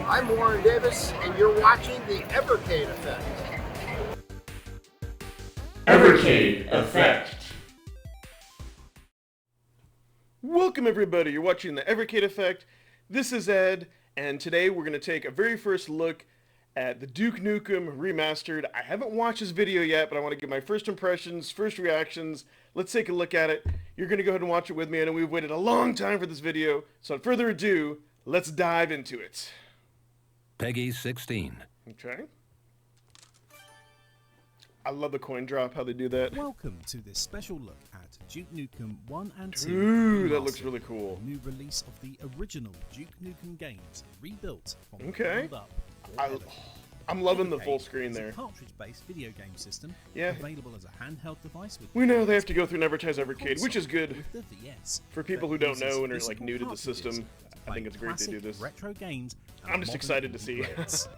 I'm Warren Davis, and you're watching the Evercade Effect. Evercade Effect. Welcome everybody, you're watching the Evercade Effect. This is Ed, and today we're going to take a very first look at the Duke Nukem Remastered. I haven't watched this video yet, but I want to give my first impressions, first reactions. Let's take a look at it. You're going to go ahead and watch it with me. I know we've waited a long time for this video, so without further ado, let's dive into it. Peggy 16. Okay. I love the coin drop, how they do that. Welcome to this special look at Duke Nukem 1 and 2. Ooh, that looks really cool. New release of the original Duke Nukem games, rebuilt from Okay. the ground up. I'm loving the Evercade full screen is a there. cartridge-based video game system, Yeah. available as a handheld device with We know they have to go through and advertise Evercade, which is good. with the VS For people who that don't know uses and are like physical new to the cartridges system, to I think play it's great they do classic this. retro games and I'm just modern excited to see. grades.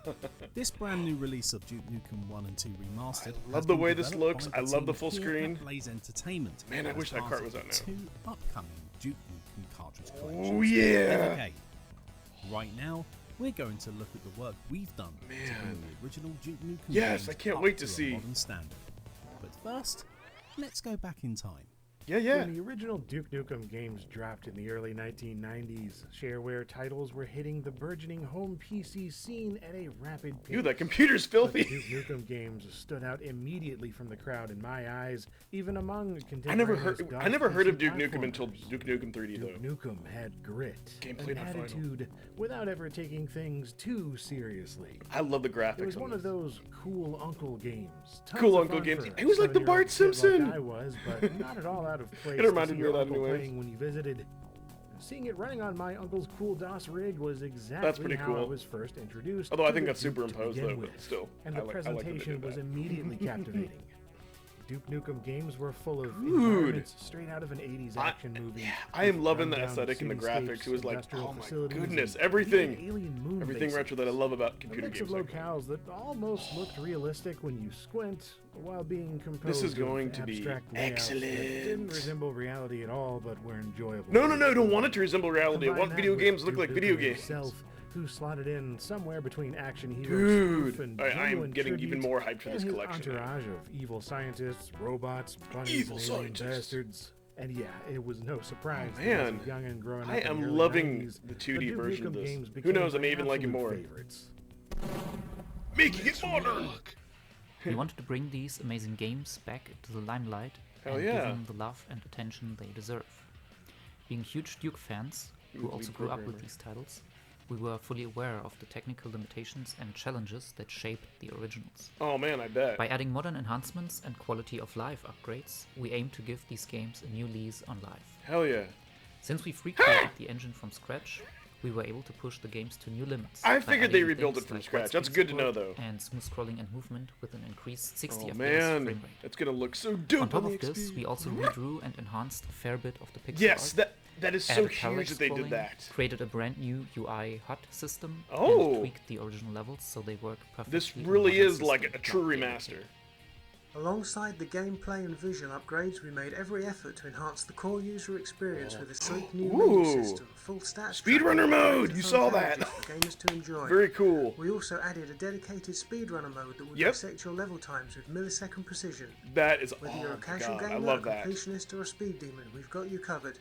This brand new release of Duke Nukem 1 and 2 Remastered I love has the been way this developed looks. by I love the team full here screen. at Blaze Entertainment Man, I as wish that part cart of was out now. Two upcoming Duke Nukem cartridge collections. Oh yeah! Evercade. Right now, we're going to look at the work we've done to bring Man. the original Duke Nukem Yes, games I can't up wait to a see. modern standard. But first, let's go back in time. Yeah. When the original Duke Nukem games dropped in the early 1990s, shareware titles were hitting the burgeoning home PC scene at a rapid pace. Ew, that computer's But the filthy. Duke Nukem games stood out immediately from the crowd in my eyes, even among I never contemporaneous heard of DOS Duke PC Nukem until platformers. Duke Nukem 3D Duke though. Nukem had grit, Gameplay an not final. attitude, without ever taking things too seriously. I love the graphics. It was on one of this. those cool uncle games. Tons Cool of uncle fun games. for a He was like the Bart 7-year-old kid Simpson. Like I was, but not at all out of place. It reminded to see me your of that uncle anyways. playing when you visited. Seeing it running on my uncle's cool DOS rig was exactly That's pretty how cool. I was first introduced. Although I to think the that's Duke to superimposed begin though, with. but still. And I the like that they did presentation was that. immediately captivating. Duke Nukem games were full of Dude. environments straight out of an 80s action movie. I am with loving the rundown aesthetic and the cityscapes, graphics. It was like, industrial oh my facilities, goodness, and everything. even alien moon Everything bases. retro that I love about A computer mix games. of like that. locales that almost looked realistic when you squint, while being composed is of going to be abstract layouts that excellent. didn't resemble reality at all, but were enjoyable. No, I don't want it to resemble reality. I Combine want that video with games to look Duke like video Nukem games. himself, who slotted in somewhere between action hero Dude, spoof and I am genuine getting even tribute, more hyped for and this his collection now. entourage of evil scientists, robots, bunnies, Evil and alien scientists. bastards. And yeah, it was no surprise. Oh, that as a man. young and growing up I in am the early loving 90s, the 2D Duke version of Nukem this. games Who became knows, I my may even like it absolute more. favorites. Making it modern! We wanted to bring these amazing games back to the limelight Hell and yeah. give them the love and attention they deserve. Being huge Duke fans, who Ooh, also lead grew up with programmer. these titles, we were fully aware of the technical limitations and challenges that shaped the originals. Oh man, I bet. By adding modern enhancements and quality of life upgrades, we aim to give these games a new lease on life. Hell yeah. Since we've recreated the engine from scratch, we were able to push the games to new limits. I by figured they adding rebuilt things it from like scratch. That's widescreen good to know, support though. And smooth scrolling and movement with an increased 60 Oh FPS man, frame rate. it's gonna look so dope On top the of this, XP. we also redrew and enhanced a fair bit of the pixel Yes, art, that is so added parallax huge that they did scrolling, that. created a brand new UI HUD system, Oh. and tweaked the original levels so they work perfectly. This on really modern is like a systems true like remaster. Alongside the gameplay and visual upgrades, we made every effort to enhance the core user experience with a sleek new Ooh. menu system, full stats Speedrunner tracking, mode! and You fun saw that! challenges for gamers to enjoy. Very cool. We also added a dedicated speedrunner mode that would Yep. dissect your level times with millisecond precision. That is, Whether oh you're a my casual god, I gamer, love a that. completionist, or a speed demon, we've got you covered.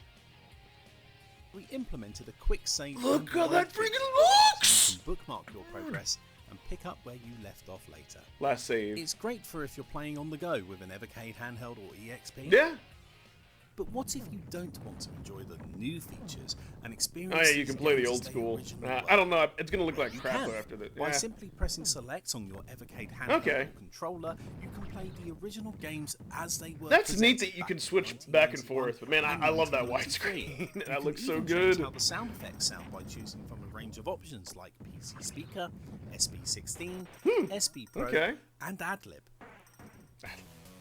We implemented a quick save. Look how and that wide freaking so looks! you can bookmark your progress and pick up where you left off later. Last save. It's great for if you're playing on the go with an Evercade handheld or EXP. Yeah. But what if you don't want to enjoy the new features and experience? Oh yeah, you these can play the games old as they school. originally I were? don't know. It's gonna look like You crap can. though after that. By Yeah. simply pressing select on your Evercade handheld Okay. or controller, you can play the original games as they were. That's neat presented that you back can in switch back and 1991 forth. But man, and I love that 1993. widescreen. You That can looks so even good. change how the sound effects sound by choosing from a range of options like PC speaker, SP16, SP Pro, Okay. and AdLib.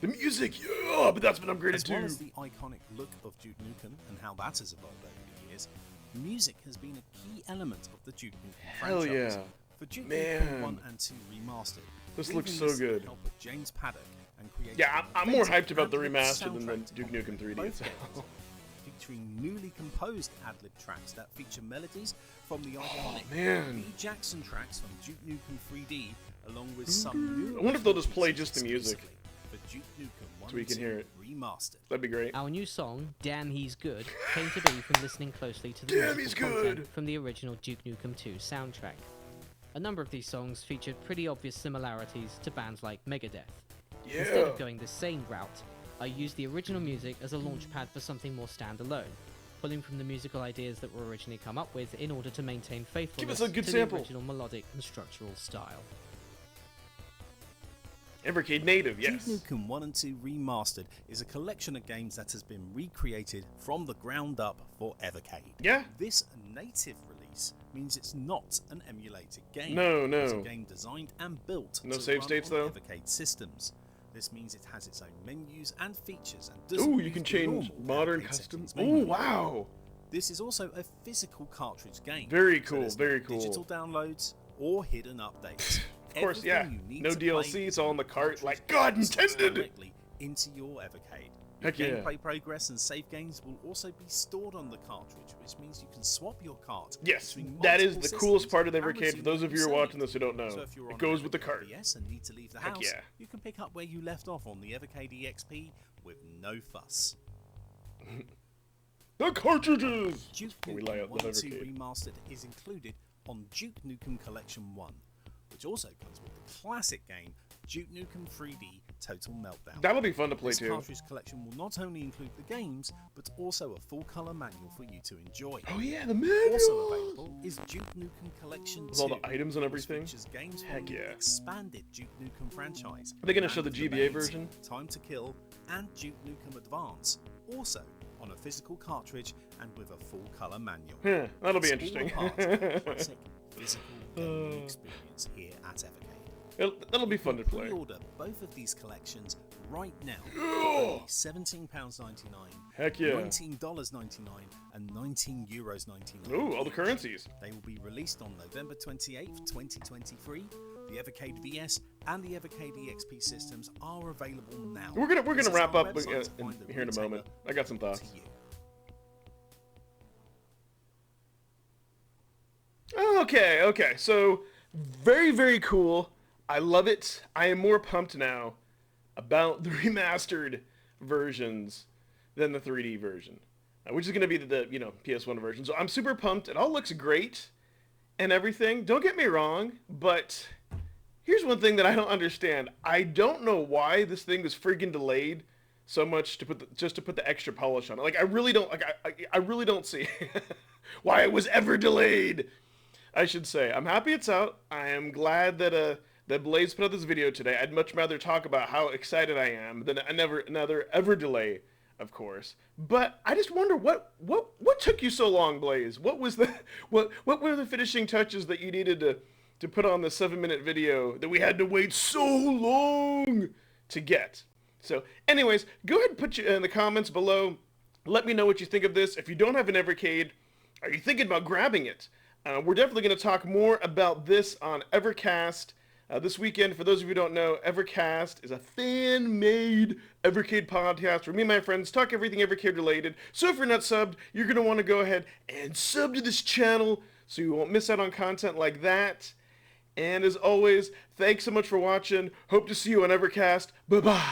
The music, yeah, but that's been upgraded As well too. as the iconic look of Duke Nukem and how that has evolved over the years, music has been a key element of the Duke Nukem Hell franchise. yeah. For Duke Man. Nukem 1 and 2 Remastered, This we looks so released the good. help of James Paddock and created Yeah, an I'm more authentic hyped about the ad-lib remaster than the soundtrack to Duke Nukem 3D both itself. games. If you featuring newly composed ad-lib tracks that feature melodies from the iconic man. B. Jackson tracks from Duke Nukem 3D, along with some new. I wonder if they'll just play just the music for Duke Nukem 1 so we can hear it. Remastered. That'd be great. Our new song, Damn He's Good, came to be from listening closely to the Damn, musical he's content good! from the original Duke Nukem 2 soundtrack. A number of these songs featured pretty obvious similarities to bands like Megadeth. Instead Yeah. of going the same route, I used the original music as a launchpad for something more standalone, pulling from the musical ideas that were originally come up with in order to maintain faithfulness us a good to sample. the original melodic and structural style. Evercade native, yes. Duke Nukem 1 and 2 Remastered is a collection of games that has been recreated from the ground up for Evercade. Yeah. This native release means it's not an emulated game. No, It's a no. game designed and built No to save run states, on though? Evercade systems. This means it has its own menus and features and doesn't Ooh, you use can the change normal modern Evercade custom. settings Ooh, menu. wow. This is also a physical cartridge game. Very so cool, there's very no cool. Digital downloads or hidden updates. Of course, yeah. Everything you need No to DLC, play it's all in the is cart, cartridge like God slides intended. directly into your Evercade. Heck Your yeah. gameplay progress and save games will also be stored on the cartridge, which means you can swap your cart. Yes, between that is multiple the coolest systems part of and Evercade. For resume those of what you who are saved. watching this who don't know, So if you're it on goes an with the Evercade cart. VS and need to leave the Heck house, yeah. you can pick up where you left off on the Evercade EXP with no fuss. The cartridges! Duke We lay out Nukem the 1 and 2 Evercade. Remastered is included on Duke Nukem Collection 1, which also comes with the classic game Duke Nukem 3D Total Meltdown. That'll be fun to play This too. cartridge collection will not only include the games, but also a full colour manual for you to enjoy. Oh yeah, the manual! Also available is Duke Nukem Collection 2, With all the items and which everything? features games Heck from the yeah. expanded Duke Nukem franchise. Are they gonna show the and GBA Remains, version? Time to Kill, and Duke Nukem Advance, also on a physical cartridge and with a full colour manual. Yeah, that'll be It's all interesting. a part of the classic physical gaming experience here at Evercade. That'll be fun to play. Pre-order both of these collections right now for only £17.99, Heck yeah. $19.99, and €19.99. Ooh, all the currencies. They will be released on November 28th, 2023. The Evercade VS and the Evercade EXP systems are available now. We're gonna Visit wrap our up website to find the here in a retailer moment. I got some thoughts. to you. Okay. So, very, very cool. I love it. I am more pumped now about the remastered versions than the 3D version, which is going to be the PS1 version. So I'm super pumped. It all looks great and everything. Don't get me wrong, but here's one thing that I don't understand. I don't know why this thing was friggin' delayed so much to put to put the extra polish on it. Like I really don't see why it was ever delayed. I should say. I'm happy it's out. I am glad that that Blaze put out this video today. I'd much rather talk about how excited I am than another ever delay, of course. But I just wonder what took you so long, Blaze? What was the what were the finishing touches that you needed to put on the 7-minute video that we had to wait so long to get? So, anyways, go ahead and put in the comments below. Let me know what you think of this. If you don't have an Evercade, are you thinking about grabbing it? We're definitely going to talk more about this on Evercast this weekend. For those of you who don't know, Evercast is a fan-made Evercade podcast where me and my friends talk everything Evercade related. So if you're not subbed, you're going to want to go ahead and sub to this channel so you won't miss out on content like that. And as always, thanks so much for watching. Hope to see you on Evercast. Bye-bye.